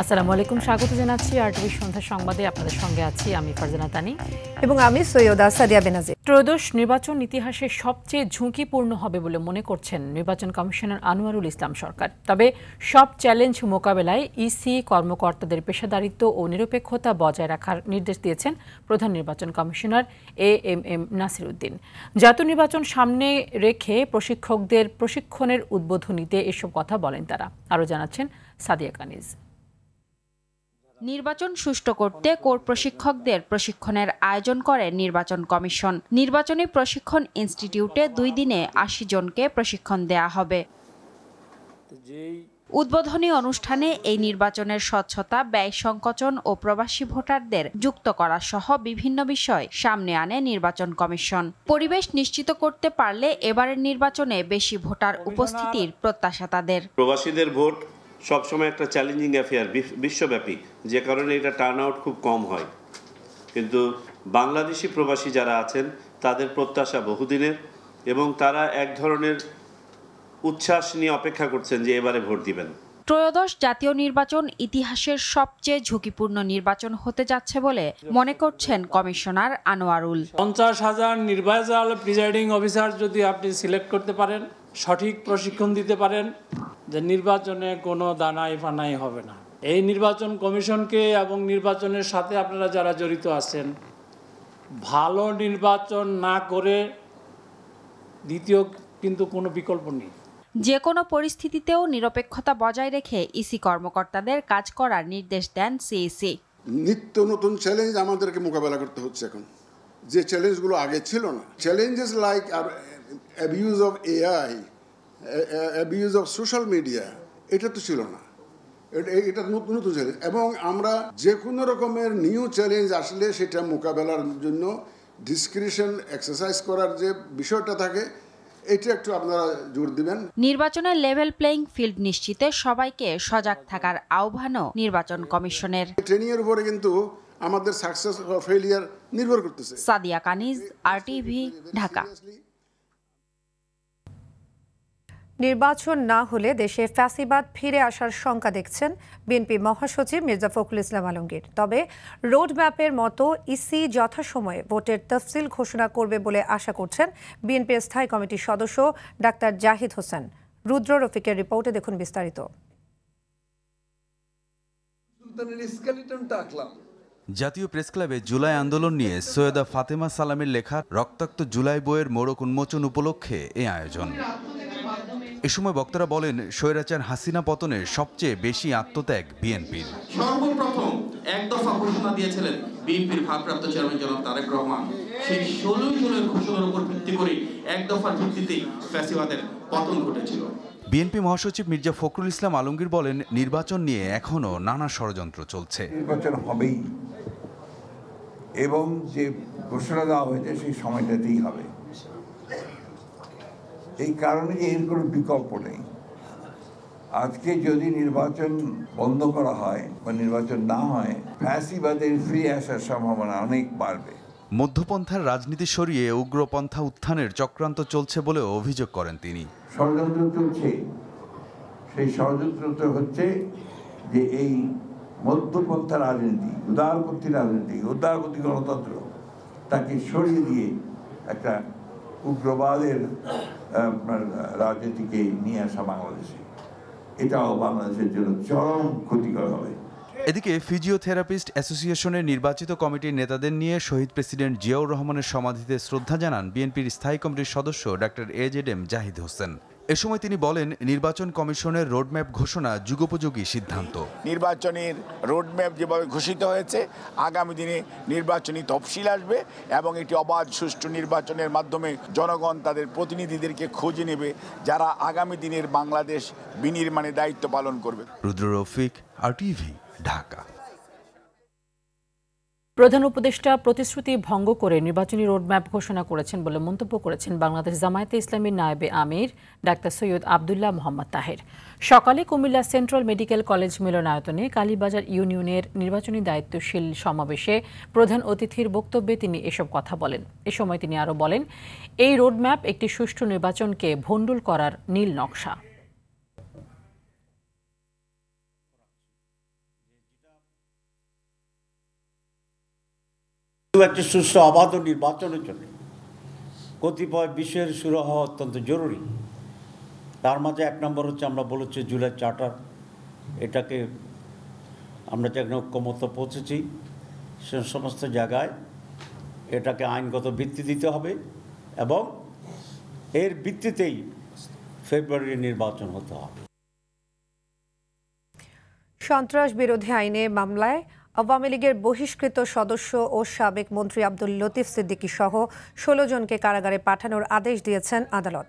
আসসালামু আলাইকুম, স্বাগত জানাচ্ছি আরটিভি সন্ধ্যা সংবাদে। আপনাদের সঙ্গে আছি আমি ফারজানা তানি এবং আমি সৈয়দা সাদিয়া বেনাজির। ত্রয়োদশ নির্বাচন ইতিহাসে সবচেয়ে ঝুঁকিপূর্ণ হবে বলে মনে করছেন নির্বাচন কমিশনার আনোয়ারুল ইসলাম সরকার। তবে সব চ্যালেঞ্জ মোকাবেলায় ইসি কর্মকর্তাদের পেশাদারিত্ব ও নিরপেক্ষতা বজায় রাখার নির্দেশ দিয়েছেন প্রধান নির্বাচন কমিশনার এএমএম নাসির উদ্দিন। জাতীয় নির্বাচন সামনে রেখে প্রশিক্ষকদের প্রশিক্ষণের উদ্বোধনীতে এসব কথা বলেন তারা। আরও জানাচ্ছেন সাদিয়া কানিজ। নির্বাচন সুষ্ঠু করতে কোর প্রশিক্ষকদের প্রশিক্ষণের আয়োজন করে নির্বাচন কমিশন। নির্বাচনী প্রশিক্ষণ ইনস্টিটিউটে 2 দিনে 80 জনকে প্রশিক্ষণ দেয়া হবে। উদ্বোধনী অনুষ্ঠানে এই নির্বাচনের স্বচ্ছতা, ব্যয় সংকোচন ও প্রবাসী ভোটারদের যুক্ত করা সহ বিভিন্ন বিষয় সামনে আনে নির্বাচন কমিশন। পরিবেশ নিশ্চিত করতে পারলে এবারের নির্বাচনে বেশি ভোটার উপস্থিতির প্রত্যাশা তাদের। প্রবাসীদের ভোট সবসময় একটা চ্যালেঞ্জিং অ্যাফেয়ার বিশ্বব্যাপী, যে কারণে এটা টার্ন আউট খুব কম হয়। কিন্তু বাংলাদেশি প্রবাসী যারা আছেন তাদের প্রত্যাশা বহুদিনের এবং তারা এক ধরনের উচ্ছ্বাস নিয়ে অপেক্ষা করছেন যে এবারে ভোট দিবেন। ত্রয়োদশ জাতীয় নির্বাচন ইতিহাসের সবচেয়ে ঝুঁকিপূর্ণ নির্বাচন হতে যাচ্ছে বলে মনে করছেন কমিশনার আনোয়ারুল। 50,000 নির্বাচন প্রিজাইডিং অফিসার যদি আপনি সিলেক্ট করতে পারেন, সঠিক প্রশিক্ষণ দিতে পারেন, যে নির্বাচনে কোনো দানাই ফানাই হবে না। এই নির্বাচন কমিশনকে এবং নির্বাচনের সাথে আপনারা যারা জড়িত আছেন, ভালো নির্বাচন না করে দ্বিতীয় কিন্তু কোনো বিকল্প নেই। যে কোনো পরিস্থিতিতেও নিরপেক্ষতা বজায় রেখে ইসি কর্মকর্তাদের কাজ করার নির্দেশ দেন সিইসি। নিত্য নতুন চ্যালেঞ্জ আমাদেরকে মোকাবেলা করতে হচ্ছে এখন, যে চ্যালেঞ্জগুলো আগে ছিল না। চ্যালেঞ্জেস লাইক আর abuse of AI, abuse of social media, এটা তো ছিল না। এটা নতুন নতুন চ্যালেঞ্জ, এবং আমরা যে কোনো রকমের নিউ চ্যালেঞ্জ আসলে সেটা মোকাবেলার জন্য ডিসক্রিশন এক্সারসাইজ করার যে বিষয়টা থাকে, এটা একটু আপনারা জোর দিবেন। নির্বাচনের লেভেল প্লেইং ফিল্ড নিশ্চিতে সবাইকে সজাগ থাকার আহ্বানও নির্বাচন কমিশনের। ট্রেনিং এর উপরে কিন্তু আমাদের সাকসেস বা ফেলিয়ার নির্ভর করতেছে। সাদিয়া কানিজ, আরটিভি, ঢাকা। নির্বাচন না হলে দেশে ফ্যাসিবাদ ফিরে আসার শঙ্কা দেখছেন বিএনপি মহাসচিব মির্জা ফখরুল ইসলাম আলমগীর। তবে রোডম্যাপের মতো ইসি যথাসময়ে ভোটের তফসিল ঘোষণা করবে বলে আশা করছেন বিএনপির স্থায়ী কমিটির সদস্য ডাক্তার জাহিদ হোসেন। রুদ্র রফিকের রিপোর্টে দেখুন বিস্তারিত। জাতীয় প্রেসক্লাবে জুলাই আন্দোলন নিয়ে সৈয়দা ফাতেমা সালামের লেখা রক্তাক্ত জুলাই বইয়ের মোড়ক উন্মোচন উপলক্ষে এই আয়োজন। এ সময় বক্তারা বলেন, স্বৈরাচার হাসিনা পতনের সবচেয়ে বেশি আত্মত্যাগ বিএনপির। সর্বপ্রথম এক দফা ঘোষণা দিয়েছিলেন বিএনপির ভারপ্রাপ্ত চেয়ারম্যান জনাব তারেক রহমান। সেই 16 জনের ঘোষণার উপর ভিত্তি করে এক দফার ভিত্তিতেই ফ্যাসিবাদের পতন ঘটেছিল। বিএনপি মহাসচিব মির্জা ফখরুল ইসলাম আলমগীর বলেন, নির্বাচন নিয়ে এখনো নানা ষড়যন্ত্র চলছে। নির্বাচন হবেই এবং যে ঘোষণা দেওয়া হয়েছে সেই সময়টাতেই হবে। এই কারণে যে এর কোনো বিকল্প নেই। আজকে যদি নির্বাচন বন্ধ করা হয় বা নির্বাচন না হয়, ফ্যাসিবাদের ফিরে আসার সম্ভাবনা অনেক বাড়বে। মধ্যপন্থার রাজনীতি সরিয়ে উগ্রপন্থা উত্থানের চক্রান্ত চলছে বলে অভিযোগ করেন তিনি। ষড়যন্ত্র চলছে, সেই ষড়যন্ত্র হচ্ছে যে এই মধ্যপন্থা রাজনীতি, উদারপন্থী রাজনীতি, উদারপন্থী গণতন্ত্র, তাকে সরিয়ে দিয়ে একটা উগ্রবাদের রাজনীতিকে নিয়ে আসা বাংলাদেশে, এটাও বাংলাদেশের জন্য চরম ক্ষতিকর হবে। এদিকে ফিজিওথেরাপিস্ট অ্যাসোসিয়েশনের নির্বাচিত কমিটির নেতাদের নিয়ে শহীদ প্রেসিডেন্ট জিয়াউর রহমানের সমাধিতে শ্রদ্ধা জানান বিএনপির স্থায়ী কমিটির সদস্য ডাক্তার এজেডএম জাহিদ হোসেন। এ সময় তিনি বলেন, নির্বাচন কমিশনের রোডম্যাপ ঘোষণা যুগোপযোগী সিদ্ধান্ত। নির্বাচনের রোডম্যাপ যেভাবে ঘোষিত হয়েছে, আগামী দিনে নির্বাচনী তফসিল আসবে এবং এটি অবাধ সুষ্ঠু নির্বাচনের মাধ্যমে জনগণ তাদের প্রতিনিধিদেরকে খুঁজে নেবে, যারা আগামী দিনের বাংলাদেশ বিনির্মাণে দায়িত্ব পালন করবে। রুদ্র রফিক, আরটিভি, ঢাকা। প্রধান উপদেষ্টা প্রতিশ্রুতি ভঙ্গ করে নির্বাচনী রোডম্যাপ ঘোষণা করেছেন বলে মন্তব্য করেছেন বাংলাদেশ জামায়াতে ইসলামীর নায়েবে আমির ডাক্তার সৈয়দ আবদুল্লাহ মোহাম্মদ তাহের। সকালে কুমিল্লা সেন্ট্রাল মেডিকেল কলেজ মিলনায়তনে কালীবাজার ইউনিয়নের নির্বাচনী দায়িত্বশীল সমাবেশে প্রধান অতিথির বক্তব্যে তিনি এসব কথা বলেন। এ সময় তিনি আরও বলেন, এই রোডম্যাপ একটি সুষ্ঠু নির্বাচনকে ভণ্ডুল করার নীল নকশা। একটি সুষ্ঠু অবাধ নির্বাচনের জন্য কতিপয় বিষয়ের শুরু হওয়া অত্যন্ত জরুরি। তার মাঝে 1 নম্বর হচ্ছে আমরা বলেছি জুলাই চার্টার, এটাকে আমরা যে ঐক্যমত পৌঁছেছি সে সমস্ত জায়গায় এটাকে আইনগত ভিত্তি দিতে হবে এবং এর ভিত্তিতেই ফেব্রুয়ারির নির্বাচন হতে হবে। সন্ত্রাস বিরোধী আইনে মামলায় আওয়ামী লীগের বহিষ্কৃত সদস্য ও সাবেক মন্ত্রী আব্দুল লতিফ সিদ্দিকী সহ 16 জনকে কারাগারে পাঠানোর আদেশ দিয়েছেন আদালত।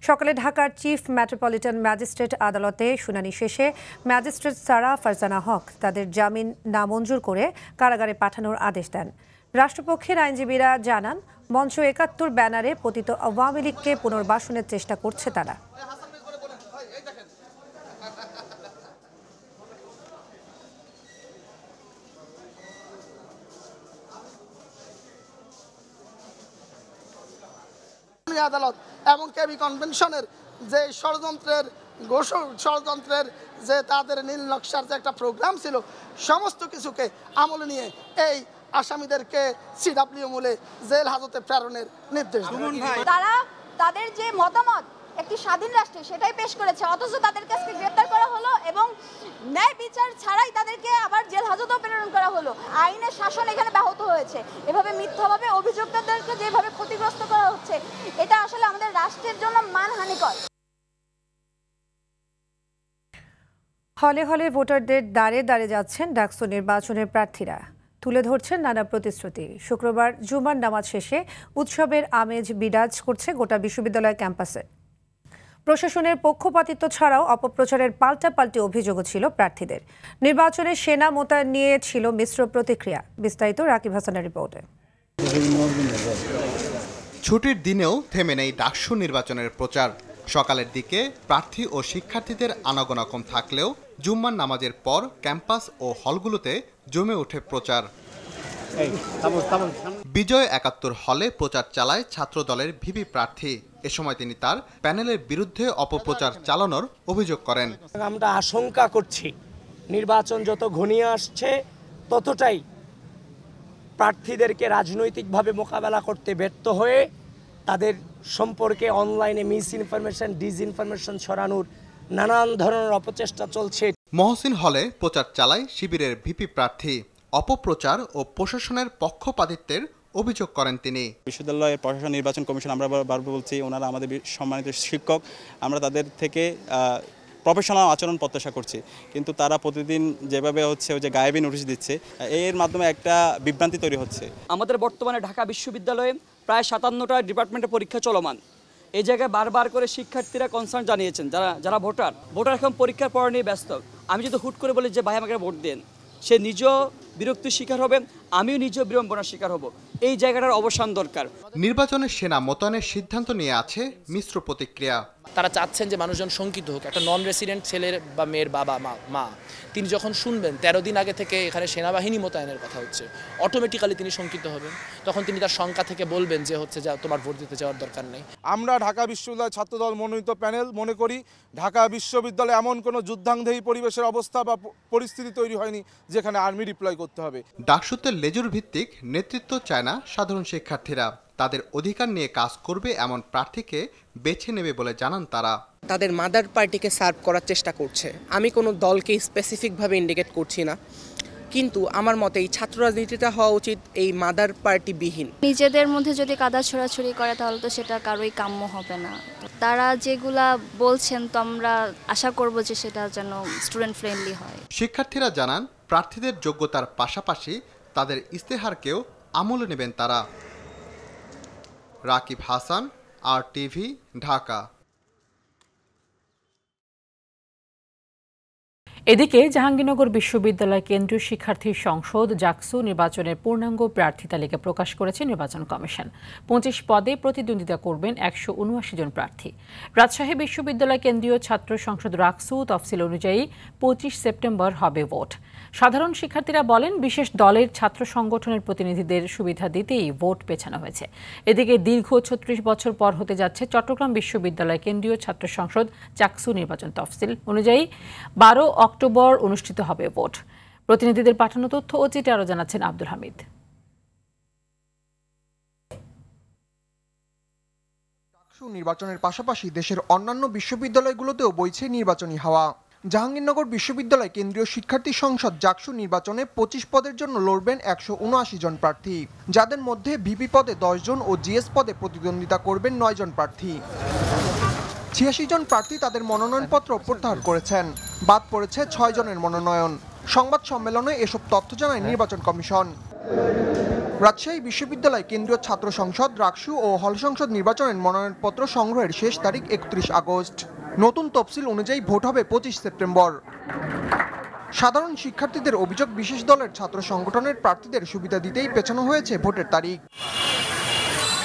সকালে ঢাকার চিফ মেট্রোপলিটন ম্যাজিস্ট্রেট আদালতে শুনানি শেষে ম্যাজিস্ট্রেট সারা ফারজানা হক তাদের জামিন নামঞ্জুর করে কারাগারে পাঠানোর আদেশ দেন। রাষ্ট্রপক্ষের আইনজীবীরা জানান, মঞ্চ 71 ব্যানারে পতিত আওয়ামী লীগকে পুনর্বাসনের চেষ্টা করছে তারা। আদালত এবং কেবি কনভেনশনের যে ষড়যন্ত্রের যে তাদের নীল নকশার যে একটা প্রোগ্রাম ছিল, সমস্ত কিছুকে আমলে নিয়ে এই আসামিদেরকে সিডব্লিউ মূলে জেল হাজতে প্রেরণের নির্দেশ দেন। তারা তাদের যে মতামত একটি স্বাধীন রাষ্ট্রে সেটাই পেশ করেছে, অথচ তাদের কাছে গ্রেফতার করা হলো এবং ন্যায় বিচার ছাড়াই তাদেরকে আবার জেল হাজতেও প্রেরণ করা হলো। আইনের শাসন এখানে ব্যাহত হয়েছে। এভাবে মিথ্যাভাবে অভিযুক্তদেরকে যেভাবে ক্ষতিগ্রস্ত করা হচ্ছে, এটা আসলে আমাদের রাষ্ট্রের জন্য মানহানিকর। হলে হলে ভোটারদের দ্বারে দ্বারে যাচ্ছেন ডাকসু নির্বাচনের প্রার্থীরা, তুলে ধরছেন নানা প্রতিশ্রুতি। শুক্রবার জুমার নামাজ শেষে উৎসবের আমেজ বিরাজ করছে গোটা বিশ্ববিদ্যালয় ক্যাম্পাসে। প্রশাসনের পক্ষপাতিত্ব ছাড়াও অপপ্রচারের পাল্টাপাল্টি অভিযোগও ছিল প্রার্থীদের। নির্বাচনে সেনা মোতায়েন নিয়ে ছিল মিশ্র প্রতিক্রিয়া। বিস্তারিত রাকিব হাসানের রিপোর্টে। ছুটির দিনেও থেমে নেই ডাকসু নির্বাচনের প্রচার। সকালের দিকে প্রার্থী ও শিক্ষার্থীদের আনাগোনা কম থাকলেও জুম্মার নামাজের পর ক্যাম্পাস ও হলগুলোতে জমে ওঠে প্রচার। বিজয় 71 হলে প্রচার চালায় ছাত্র দলের ভিপি প্রার্থী। এ সময় তিনি তার প্যানেলের বিরুদ্ধে অপপ্রচার চালানোর অভিযোগ করেন। আমরা আশঙ্কা করছি নির্বাচন যত ঘনিয়ে আসছে ততটাই প্রার্থীদেরকে রাজনৈতিকভাবে মোকাবেলা করতে ব্যর্থ হয়ে তাদের সম্পর্কে অনলাইনে মিস ইনফরমেশন, ডিসইনফরমেশন ছড়ানোর নানান ধরনের অপচেষ্টা চলছে। মহসিন হলে প্রচার চালায় শিবিরের ভিপি প্রার্থী। অপপ্রচার ও প্রশাসনের পক্ষপাতিত্বের অভিযোগ করেন তিনি। বিশ্ববিদ্যালয়ের প্রশাসন নির্বাচন কমিশন, আমরা বারবার বলছি, ওনারা আমাদের সম্মানিত শিক্ষক, আমরা তাদের থেকে প্রফেশনাল আচরণ প্রত্যাশা করছি, কিন্তু তারা প্রতিদিন যেভাবে হচ্ছে ওই যে গায়েবী নোটিশ দিচ্ছে, এর মাধ্যমে একটা বিভ্রান্তি তৈরি হচ্ছে। আমাদের বর্তমানে ঢাকা বিশ্ববিদ্যালয়ে প্রায় 57টা ডিপার্টমেন্টে পরীক্ষা চলমান। এই জায়গায় বারবার করে শিক্ষার্থীরা কনসার্ন জানিয়েছেন, যারা ভোটার এখন পরীক্ষার পড়া নিয়ে ব্যস্ত। আমি যদি হুট করে বলি যে ভাই আমাকে ভোট দেন, সে নিজেও বিরক্তির শিকার হবে, আমিও নিজেও বিড়ম্বনার শিকার হব। এই জায়গাটার অবসান দরকার। নির্বাচনের সেনা মোতায়েনের সিদ্ধান্ত নিয়ে আছে মিশ্র প্রতিক্রিয়া। তারা চাচ্ছেন যে মানুষজন শঙ্কিত হোক। একটা নন রেসিডেন্ট ছেলের বা মেয়ের বাবা মা তিনি যখন শুনবেন 13 দিন আগে থেকে এখানে সেনাবাহিনী মোতায়েনের কথা হচ্ছে, অটোমেটিক্যালি তিনি শঙ্কিত হবেন। তখন তিনি তার শঙ্কা থেকে বলবেন যে হচ্ছে যে তোমার ভোট দিতে যাওয়ার দরকার নেই। আমরা ঢাকা বিশ্ববিদ্যালয় ছাত্রদল মনোনীত প্যানেল মনে করি ঢাকা বিশ্ববিদ্যালয়ে এমন কোনো যুদ্ধাঙ্গেহী পরিবেশের অবস্থা বা পরিস্থিতি তৈরি হয়নি যেখানে আর্মি ডিপ্লয় করতে হবে। ডাকসুতে লেজুর ভিত্তিক নেতৃত্ব চায় না সাধারণ শিক্ষার্থীরা। তাদের অধিকার নিয়ে কাজ করবে এমন প্রার্থীকে বেছে নেবে বলে জানান তারা। তাদের মাদার পার্টিকে সার্ভ করার চেষ্টা করছে। আমি কোনো দলকে স্পেসিফিকভাবে ইন্ডিকেট করছি না, কিন্তু আমার মতে এই ছাত্র রাজনীতিটা হওয়া উচিত এই মাদার পার্টি বিহীন। নিজেদের মধ্যে যদি কাদা ছোড়াছুড়ি করে তাহলে তো সেটা কারোই কাম্য হবে না। তারা যেগুলা বলছেন তো আমরা আশা করব যে সেটা যেন স্টুডেন্ট ফ্রেন্ডলি হয়। শিক্ষার্থীরা জানান প্রার্থীদের যোগ্যতার পাশাপাশি তাদের ইস্তেহারকেও আমলে নেবেন তারা। রাকিব হাসান, RTV, ঢাকা। এদিকে জাহাঙ্গীরনগর বিশ্ববিদ্যালয় কেন্দ্রীয় শিক্ষার্থী সংসদ জাকসু নির্বাচনের পূর্ণাঙ্গ প্রার্থী তালিকা প্রকাশ করেছে নির্বাচন কমিশন। 25 পদে প্রতিদ্বন্দ্বিতা করবেন 179 জন প্রার্থী। রাজশাহী বিশ্ববিদ্যালয় কেন্দ্রীয় ছাত্র সংসদ রাকসু তফসিল অনুযায়ী 25 সেপ্টেম্বর হবে ভোট। সাধারণ শিক্ষার্থীরা বলেন, বিশেষ দলের ছাত্র সংগঠনের প্রতিনিধিদের সুবিধা দিতেই ভোট পেছানো হয়েছে। এদিকে দীর্ঘ 36 বছর পর হতে যাচ্ছে চট্টগ্রাম বিশ্ববিদ্যালয় কেন্দ্রীয় ছাত্র সংসদ জাকসু নির্বাচন। তফসিল অনুযায়ী 12 অক্টোবর অনুষ্ঠিত হবে ভোট। প্রতিনিধিদের পাঠানো তথ্য ও চিঠি আরও জানাচ্ছেন আব্দুল হামিদ। ডাকসু নির্বাচনের পাশাপাশি দেশের অন্যান্য বিশ্ববিদ্যালয়গুলোতেও বইছে নির্বাচনী হাওয়া। জাহাঙ্গীরনগর বিশ্ববিদ্যালয় কেন্দ্রীয় শিক্ষার্থী সংসদ জাকসু নির্বাচনে ২৫ পদের জন্য লড়বেন ১৭৯ জন প্রার্থী, যাদের মধ্যে ভিপি পদে ১০ জন ও জিএস পদে প্রতিদ্বন্দ্বিতা করবেন ৯ জন প্রার্থী। ৮৬ জন প্রার্থী তাদের মনোনয়নপত্র প্রত্যাহার করেছেন, বাদ পড়েছে ৬ জনের মনোনয়ন। সংবাদ সম্মেলনে এসব তথ্য জানায় নির্বাচন কমিশন। রাজশাহী বিশ্ববিদ্যালয় কেন্দ্রীয় ছাত্র সংসদ, রাকসু ও হল সংসদ নির্বাচনের মনোনয়নপত্র সংগ্রহের শেষ তারিখ ৩১ আগস্ট। নতুন তফসিল অনুযায়ী ভোট হবে ২৫ সেপ্টেম্বর। সাধারণ শিক্ষার্থীদের অভিযোগ, বিশেষ দলের ছাত্র সংগঠনের প্রার্থীদের সুবিধা দিতেই পেছানো হয়েছে ভোটের তারিখ।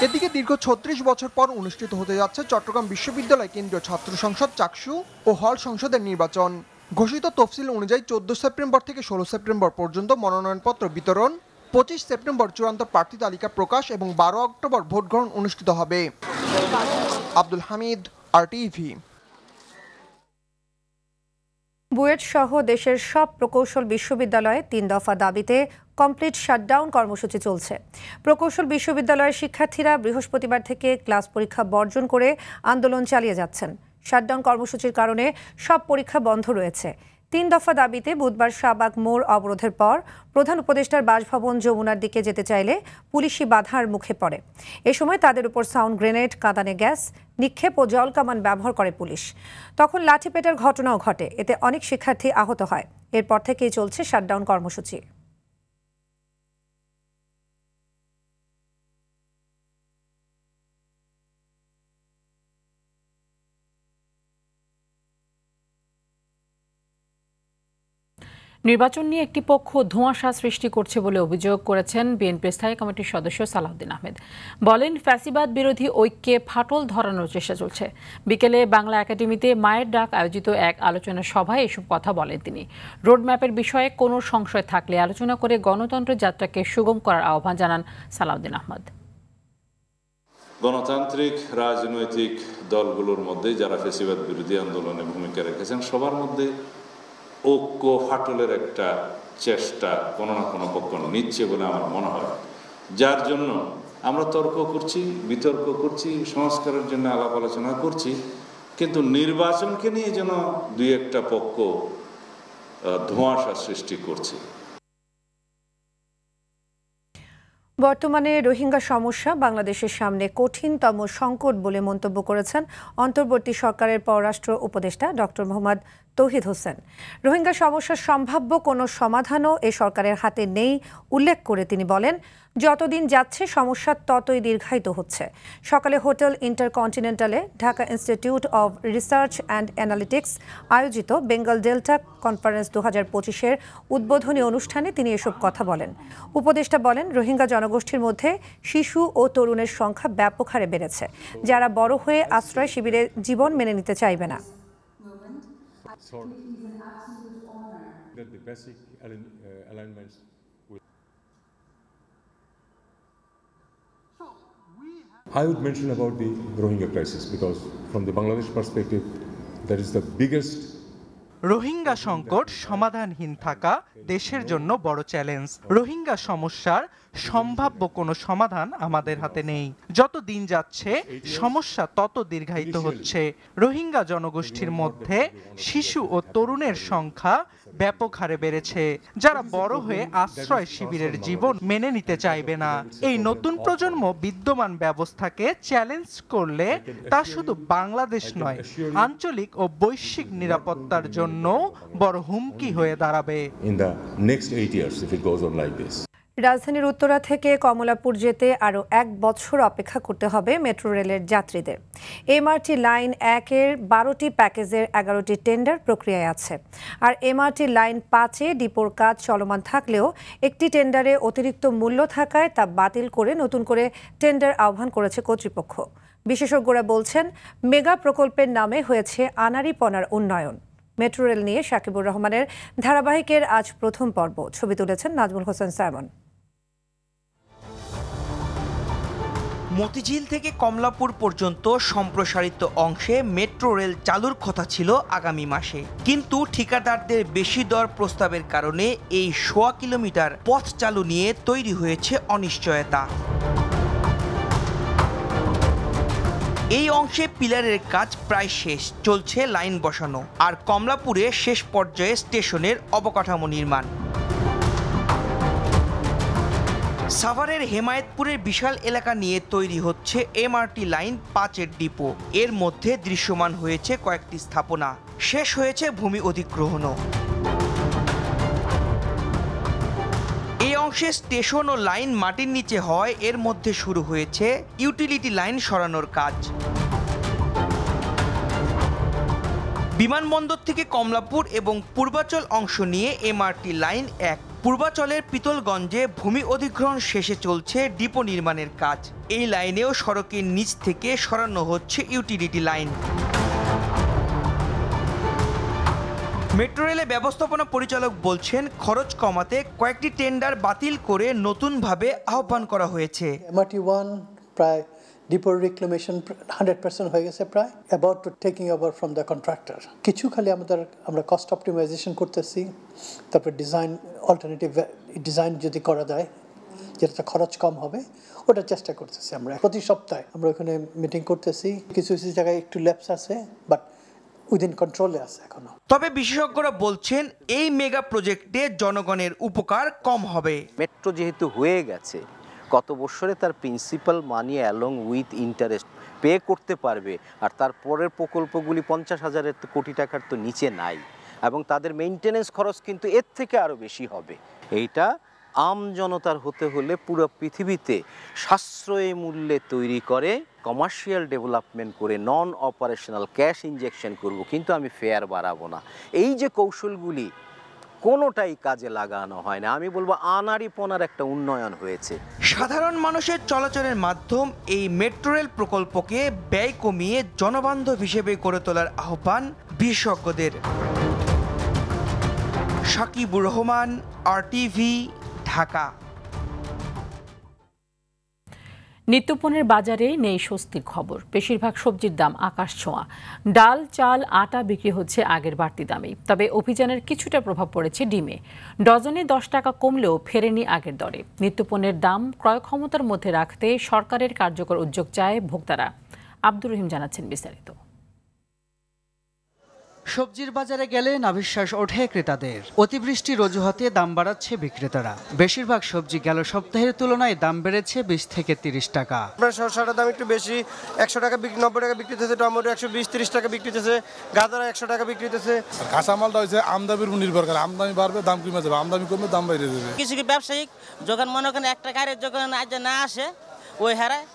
এদিকে দীর্ঘ ৩৬ বছর পর অনুষ্ঠিত হতে যাচ্ছে চট্টগ্রাম বিশ্ববিদ্যালয় কেন্দ্রীয় ছাত্র সংসদ, চাকসু ও হল সংসদের নির্বাচন। ঘোষিত তফসিল অনুযায়ী ১৪ সেপ্টেম্বর থেকে ১৬ সেপ্টেম্বর পর্যন্ত মনোনয়নপত্র বিতরণ, ২৫ সেপ্টেম্বর চূড়ান্ত প্রার্থী তালিকা প্রকাশ এবং ১২ অক্টোবর ভোট গ্রহণ অনুষ্ঠিত হবে। আব্দুল হামিদ, আরটিভি। বুয়েট সহ দেশের সব প্রকৌশল বিশ্ববিদ্যালয়ে ৩ দফা দাবিতে কমপ্লিট শাটডাউন কর্মসূচি চলছে। প্রকৌশল বিশ্ববিদ্যালয়ের শিক্ষার্থীরা বৃহস্পতিবার থেকে ক্লাস পরীক্ষা বর্জন করে আন্দোলন চালিয়ে যাচ্ছেন। শাটডাউন কর্মসূচির কারণে সব পরীক্ষা বন্ধ রয়েছে। ৩ দফা দাবিতে বুধবার শাহবাগ মোড় অবরোধের পর প্রধান উপদেষ্টার বাসভবন যমুনার দিকে যেতে চাইলে পুলিশি বাধার মুখে পড়ে। এ সময় তাদের উপর সাউন্ড গ্রেনেড, কাঁদানে গ্যাস নিক্ষেপ ও জল কামান ব্যবহার করে পুলিশ। তখন লাঠিপেটার ঘটনাও ঘটে, এতে অনেক শিক্ষার্থী আহত হয়। এরপর থেকেই চলছে শাটডাউন কর্মসূচি। নির্বাচন নিয়ে একটি পক্ষ ধোঁয়াশা সৃষ্টি করছে বলে অভিযোগ করেছেন বিএনপির স্থায়ী কমিটির সদস্য সালাউদ্দিন আহমেদ। বলেন, ফ্যাসিবাদ বিরোধী ঐক্যে ফাটল ধরানোর চেষ্টা চলছে। বিকেলে বাংলা একাডেমিতে মায়ের ডাক আয়োজিত এক আলোচনা সভায় এসব কথা বলেন তিনি। রোডম্যাপের বিষয়ে কোনো সংশয় থাকলে আলোচনা করে গণতন্ত্রের যাত্রাকে সুগম করার আহ্বান জানান সালাউদ্দিন আহমেদ। গণতান্ত্রিক রাজনৈতিক দলগুলোর মধ্যে যারা ফ্যাসিবাদ বিরোধী আন্দোলনে ভূমিকা রেখেছেন, সবার মধ্যে ঐক্য ফাটলের একটা চেষ্টা কোনো না কোনো পক্ষ নিচ্ছে বলে আমার মনে হয়, যার জন্য আমরা তর্ক করছি, বিতর্ক করছি, সংস্কারের জন্য আলাপ আলোচনা করছি, কিন্তু নির্বাচনকে নিয়ে যেন দুই একটা পক্ষ ধোঁয়াশা সৃষ্টি করছে। বর্তমানে রোহিঙ্গা সমস্যা বাংলাদেশের সামনে কঠিনতম সংকট বলে মন্তব্য করেছেন অন্তর্বর্তী সরকারের পররাষ্ট্র উপদেষ্টা ডক্টর মোহাম্মদ তৌহিদ হোসেন। রোহিঙ্গা সমস্যার সম্ভাব্য কোনো সমাধানও এ সরকারের হাতে নেই উল্লেখ করে তিনি বলেন, যতদিন যাচ্ছে সমস্যা ততই দীর্ঘায়িত হচ্ছে। সকালে হোটেল ইন্টারকন্টিনেন্টালে Dhaka Institute of Research and Analytics আয়োজিত বেঙ্গল ডেল্টা কনফারেন্স 2025-এর উদ্বোধনী অনুষ্ঠানে তিনি এসব কথা বলেন। উপদেষ্টা বলেন, রোহিঙ্গা জনগোষ্ঠীর মধ্যে শিশু ও তরুণের সংখ্যা ব্যাপক হারে বেড়েছে, যারা বড় হয়ে আশ্রয় শিবিরে জীবন মেনে নিতে চাইবে না। I would mention about the Rohingya crisis because from the Bangladesh perspective, that is the biggest. Rohingya সংকট সমাধানহীন থাকা দেশের জন্য বড় চ্যালেঞ্জ। রোহিঙ্গা সমস্যার সম্ভাব্য কোনো সমাধান আমাদের হাতে নেই। যত দিন যাচ্ছে সমস্যা তত দীর্ঘায়িত হচ্ছে। রোহিঙ্গা জনগোষ্ঠীর মধ্যে শিশু ও তরুণের সংখ্যা ব্যাপক হারে বেড়েছে, যারা বড় হয়ে আশ্রয় শিবিরের জীবন মেনে নিতে চাইবে না। এই নতুন প্রজন্ম বিদ্যমান ব্যবস্থাকে চ্যালেঞ্জ করলে তা শুধু বাংলাদেশ নয়, আঞ্চলিক ও বৈশ্বিক নিরাপত্তার জন্য বড় হুমকি হয়ে দাঁড়াবে। রাজধানীর উত্তরা থেকে কমলাপুর যেতে আরও 1 বছর অপেক্ষা করতে হবে মেট্রো রেলের যাত্রীদের। এমআরটি লাইন 1-এর 12টি প্যাকেজের 11টি টেন্ডার প্রক্রিয়ায় আছে। আর এমআরটি লাইন 5-এ ডিপোর কাজ চলমান থাকলেও একটি টেন্ডারে অতিরিক্ত মূল্য থাকায় তা বাতিল করে নতুন করে টেন্ডার আহ্বান করেছে কর্তৃপক্ষ। বিশেষজ্ঞরা বলছেন, মেগা প্রকল্পের নামে হয়েছে আনাড়িপনার উন্নয়ন। মেট্রো রেল নিয়ে শাকিবুর রহমানের ধারাবাহিকের আজ প্রথম পর্ব। ছবি তুলেছেন নাজমুল হোসেন সাইমন। মতিঝিল থেকে কমলাপুর পর্যন্ত সম্প্রসারিত অংশে মেট্রো রেল চালুর কথা ছিল আগামী মাসে, কিন্তু ঠিকাদারদের বেশি দর প্রস্তাবের কারণে এই 1.25 কিলোমিটার পথ চালু নিয়ে তৈরি হয়েছে অনিশ্চয়তা। এই অংশে পিলারের কাজ প্রায় শেষ, চলছে লাইন বসানো, আর কমলাপুরে শেষ পর্যায়ে স্টেশনের অবকাঠামো নির্মাণ। সাভারের হেমায়েতপুরের বিশাল এলাকা নিয়ে তৈরি হচ্ছে এমআরটি লাইন 5-এর ডিপো। এর মধ্যে দৃশ্যমান হয়েছে কয়েকটি স্থাপনা, শেষ হয়েছে ভূমি অধিগ্রহণও। এই অংশে স্টেশন ও লাইন মাটির নিচে হয়, এর মধ্যে শুরু হয়েছে ইউটিলিটি লাইন সরানোর কাজ। বিমানবন্দর থেকে কমলাপুর এবং পূর্বাচল অংশ নিয়ে এমআরটি লাইন 1। পূর্বাচলের পিতলগঞ্জে ভূমি অধিগ্রহণ শেষে চলছে ডিপো নির্মাণের কাজ। এই লাইনেও সড়কের নিচ থেকে সরানো হচ্ছে ইউটিলিটি লাইন। মেট্রো রেলের ব্যবস্থাপনা পরিচালক বলছেন, খরচ কমাতে কয়েকটি টেন্ডার বাতিল করে নতুনভাবে আহ্বান করা হয়েছে। এমআরটি 1 প্রায় ডিপোর রিক্লেমেশন 100% হয়ে গেছে, প্রায় about to taking over from the contractor. কিছু খালি আমরা কস্ট অপটিমাইজেশন করতেছি, তারপর ডিজাইন অল্টারনেটিভ ডিজাইন যদি করা যায় যেটা খরচ কম হবে ওটা চেষ্টা করতেছি। আমরা প্রতি সপ্তাহে আমরা ওখানে মিটিং করতেছি। কিছু কিছু জায়গায় একটু ল্যাপস আছে, বাট উইদিন কন্ট্রোলে আছে এখনো। তবে বিশেষজ্ঞরা বলছেন, এই মেগা প্রজেক্টে জনগণের উপকার কম হবে। মেট্রো যেহেতু হয়ে গেছে, গত বছরে তার principal money along with interest pay করতে পারবে, আর তারপরের প্রকল্পগুলি 50,000 কোটি টাকার তো নিচে নাই, এবং তাদের মেইনটেনেন্স খরচ কিন্তু এর থেকে আরও বেশি হবে। এইটা আম জনতার হতে হলে পুরো পৃথিবীতে সাশ্রয়ী মূল্যে তৈরি করে কমার্শিয়াল ডেভেলপমেন্ট করে নন অপারেশনাল ক্যাশ ইনজেকশন করব, কিন্তু আমি ফেয়ার বাড়াবো না। এই যে কৌশলগুলি কোনোটাই কাজে লাগানো হয় না। আমি বলবো আনাড়িপনার একটা উন্নয়ন হয়েছে। সাধারণ মানুষের চলাচলের মাধ্যম এই মেট্রো রেল প্রকল্পকে ব্যয় কমিয়ে জনবান্ধব হিসেবে গড়ে তোলার আহ্বান বিশেষজ্ঞদের। সাকিবুর রহমান, RTV, ঢাকা। নিত্যপণ্যের বাজারে নেই স্বস্তির খবর। বেশিরভাগ সবজির দাম আকাশ ছোঁয়া। ডাল, চাল, আটা বিক্রি হচ্ছে আগের বাড়তি দামেই। তবে অভিযানের কিছুটা প্রভাব পড়েছে ডিমে। ডজনে 10 টাকা কমলেও ফেরেনি আগের দরে। নিত্যপণ্যের দাম ক্রয় ক্ষমতার মধ্যে রাখতে সরকারের কার্যকর উদ্যোগ চায় ভোক্তারা। আব্দুর রহিম জানাচ্ছেন বিস্তারিত। সবজির বাজারে গেলে নাভিশ্বাস ওঠে ক্রেতাদের। অতিবৃষ্টির অজুহাতে দাম বাড়াচ্ছে বিক্রেতারা। বেশিরভাগ সবজি গেল সপ্তাহের তুলনায় দাম বেড়েছে 20 থেকে 30 টাকা। শসাটার দাম একটু বেশি, 100 টাকা 90 টাকা বিক্রি হচ্ছে, টমেটো 120-30 টাকা বিক্রি হচ্ছে, গাজর 100 টাকা বিক্রি হচ্ছে। কাঁচামালটা হচ্ছে আমদানির উপর নির্ভর করে, আমদানি বাড়বে দাম কমে যাবে, আমদানি কমবে দাম বেড়ে যাবে। কিছু কি ব্যবসায়িক যখন মনে করেন একটা গাড়ির যখন আজ না আসে, ওই হারায়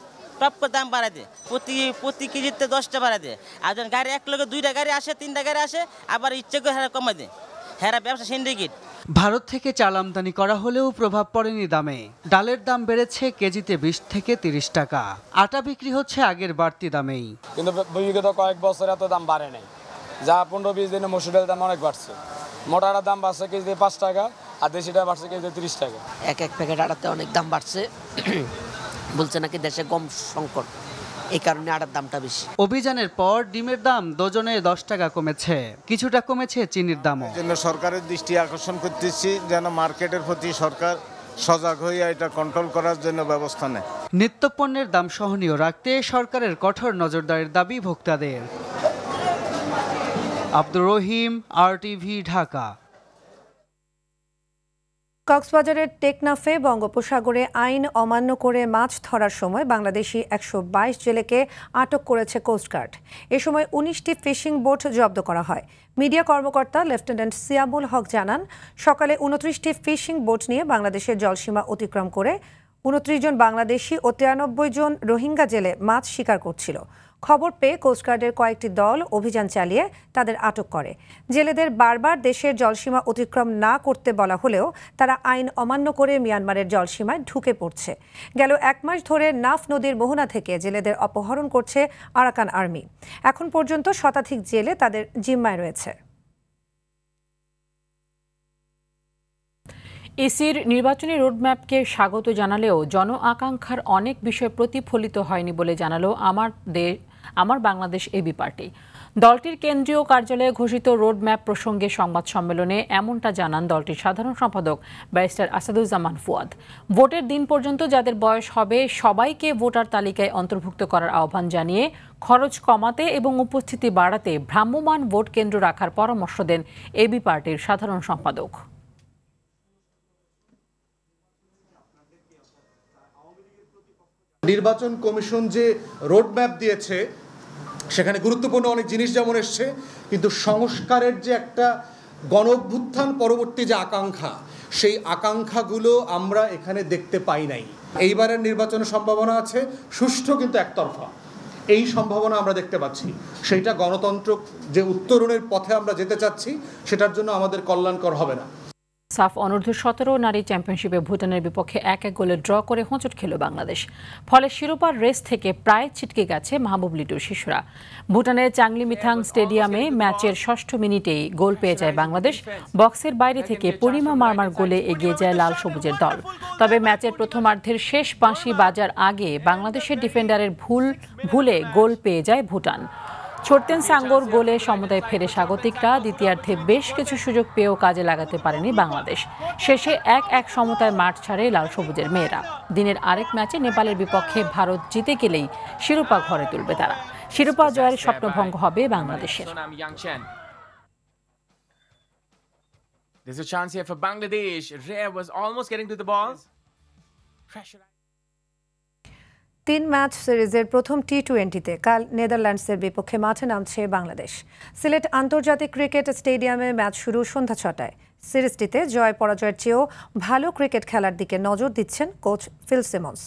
টপ করে দাম বাড়ায় দেয়। প্রতি কেজিতে 10টা বাড়ায় দেয়। আর যখন গাড়ি এক লোকে 2টা গাড়ি আসে, 3টা গাড়ি আসে, আবার ইচ্ছে করে হারা কমায় দেয়। হেরা ব্যবসা সিন্ডিকেট। ভারত থেকে চাল আমদানি করা হলেও প্রভাব পড়েনি দামে। ডালের দাম বেড়েছে কেজিতে 20 থেকে 30 টাকা। আটা বিক্রি হচ্ছে আগের বাড়তি দামেই। কিন্তু বিগত কয়েক বছর এত দাম বাড়ে নাই, যা 15-20 দিনে মসুর ডালের দাম অনেক বাড়ছে। মোটার দাম বাড়ছে কেজিতে 5 টাকা, আর দেশিটা বাড়ছে কেজিতে 30 টাকা। এক প্যাকেট আটাতে অনেক দাম বাড়ছে। বলছে নাকি দেশে গম সংকট, এই কারণে আটার দামটা বেশি। অভিযানের পর ডিমের দাম ডজনে 10 টাকা কমেছে। কিছুটা কমেছে চিনির দামও। জন্য সরকারের দৃষ্টি আকর্ষণ করতেছি যেন মার্কেটের প্রতি সরকার সজাগ হয়ে এটা কন্ট্রোল করার জন্য ব্যবস্থা নেয়। নিত্যপণ্যের দাম সহনীয় রাখতে সরকারের কঠোর নজরদারির দাবি ভোক্তাদের। আব্দুর রহিম, RTV, ঢাকা। কক্সবাজারের টেকনাফে বঙ্গোপসাগরে আইন অমান্য করে মাছ ধরার সময় বাংলাদেশি 122 জেলেকে আটক করেছে কোস্টগার্ড। এ সময় 19টি ফিশিং বোট জব্দ করা হয়। মিডিয়া কর্মকর্তা লেফটেন্যান্ট সিয়ামুল হক জানান, সকালে 29টি ফিশিং বোট নিয়ে বাংলাদেশের জলসীমা অতিক্রম করে 29 জন বাংলাদেশি ও 93 জন রোহিঙ্গা জেলে মাছ শিকার করছিল। খবর পেয়ে কোস্টগার্ডের কয়েকটি দল অভিযান চালিয়ে তাদের আটক করে। জেলেদের বারবার দেশের জলসীমা অতিক্রম না করতে বলা হলেও তারা আইন অমান্য করে মিয়ানমারের জলসীমায় ঢুকে পড়ছে। গেল 1 মাস ধরে নাফ নদীর মোহনা থেকে জেলেদের অপহরণ করছে আরাকান আর্মি। এখন পর্যন্ত শতাধিক জেলে তাদের জিম্মায় রয়েছে। ইসির নির্বাচনী রোডম্যাপকে স্বাগত জানালেও জন আকাঙ্ক্ষার অনেক বিষয় প্রতিফলিত হয়নি বলে জানালো আমার বাংলাদেশ এবি পার্টি। দলটির কেন্দ্রীয় কার্যালয়ে ঘোষিত রোডম্যাপ প্রসঙ্গে সংবাদ সম্মেলনে এমনটা জানান দলটির সাধারণ সম্পাদক ব্যারিস্টার আসাদুজ্জামান ফুয়াদ। ভোটের দিন পর্যন্ত যাদের বয়স হবে সবাইকে ভোটার তালিকায় অন্তর্ভুক্ত করার আহ্বান জানিয়ে খরচ কমাতে এবং উপস্থিতি বাড়াতে ভ্রাম্যমাণ ভোট কেন্দ্র রাখার পরামর্শ দেন এবি পার্টির সাধারণ সম্পাদক। নির্বাচন কমিশন যে রোডম্যাপ দিয়েছে সেখানে গুরুত্বপূর্ণ অনেক জিনিস যেমন এসছে, কিন্তু সংস্কারের যে একটা গণঅভ্যুত্থান পরবর্তী যে আকাঙ্ক্ষা, সেই আকাঙ্ক্ষাগুলো আমরা এখানে দেখতে পাই নাই। এইবারের নির্বাচনের সম্ভাবনা আছে সুষ্ঠু কিন্তু একতরফা, এই সম্ভাবনা আমরা দেখতে পাচ্ছি। সেইটা গণতন্ত্র যে উত্তরণের পথে আমরা যেতে চাচ্ছি সেটার জন্য আমাদের কল্যাণকর হবে না। সাফ অনূর্ধ্ব-17 নারী চ্যাম্পিয়নশিপে ভুটানের বিপক্ষে 1-1 গোলে ড্র করে হোঁচট খেল বাংলাদেশ। ফলে শিরোপার রেস থেকে প্রায় ছিটকে গেছে মাহবুব লিটুর শিশুরা। ভুটানের চাংলিমিথাং স্টেডিয়ামে ম্যাচের 6ষ্ঠ মিনিটেই গোল পেয়ে যায় বাংলাদেশ। বক্সের বাইরে থেকে পূর্ণিমা মারমার গোলে এগিয়ে যায় লাল সবুজের দল। তবে ম্যাচের প্রথমার্ধের শেষ বাঁশি বাজার আগে বাংলাদেশের ডিফেন্ডারের ভুলে গোল পেয়ে যায় ভুটান। ছোটতেন সাঙ্গোর গোলে সমতায় ফেরে স্বাগতিকরা। দ্বিতীয়ার্ধে বেশ কিছু সুযোগ পেয়েও কাজে লাগাতে পারেনি বাংলাদেশ। শেষে 1-1 সমতায় মাঠ ছাড়ে লাল সবুজের মেয়েরা। দিনের আরেক ম্যাচে নেপালের বিপক্ষে ভারত জিতে গেলেই শিরোপা ঘরে তুলবে তারা। শিরোপা জয়ের স্বপ্নভঙ্গ হবে বাংলাদেশের। There's a chance here for Bangladesh. Rhea was almost getting to the ball. Pressure. 3 match সিরিজের প্রথম টি-20-তে কাল নেদারল্যান্ডসের বিপক্ষে মাঠে নামছে বাংলাদেশ। সিলেট আন্তর্জাতিক ক্রিকেট স্টেডিয়ামে ম্যাচ শুরু সন্ধ্যা 6টায়। সিরিজটিতে জয় পরাজয়ের চেয়েও ভালো ক্রিকেট খেলার দিকে নজর দিচ্ছেন কোচ ফিল সিমন্স।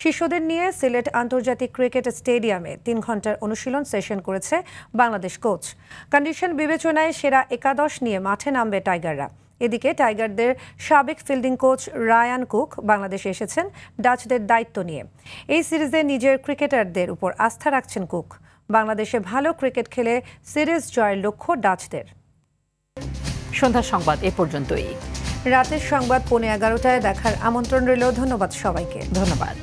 শিশুদের নিয়ে সিলেট আন্তর্জাতিক ক্রিকেট স্টেডিয়ামে 3 ঘন্টার অনুশীলন সেশন করেছে বাংলাদেশ কোচ। কন্ডিশন বিবেচনায় সেরা একাদশ নিয়ে মাঠে নামবে টাইগাররা। এদিকে টাইগারদের সাবেক ফিল্ডিং কোচ রায়ান কুক বাংলাদেশে এসেছেন ডাচদের দায়িত্ব নিয়ে। এই সিরিজে নিজের ক্রিকেটারদের উপর আস্থা রাখছেন কুক। বাংলাদেশে ভালো ক্রিকেট খেলে সিরিজ জয়ের লক্ষ্য ডাচদের। সন্ধ্যার সংবাদ এ পর্যন্তই। রাতের সংবাদ 11:15টায় দেখার আমন্ত্রণ রইল। ধন্যবাদ সবাইকে। ধন্যবাদ।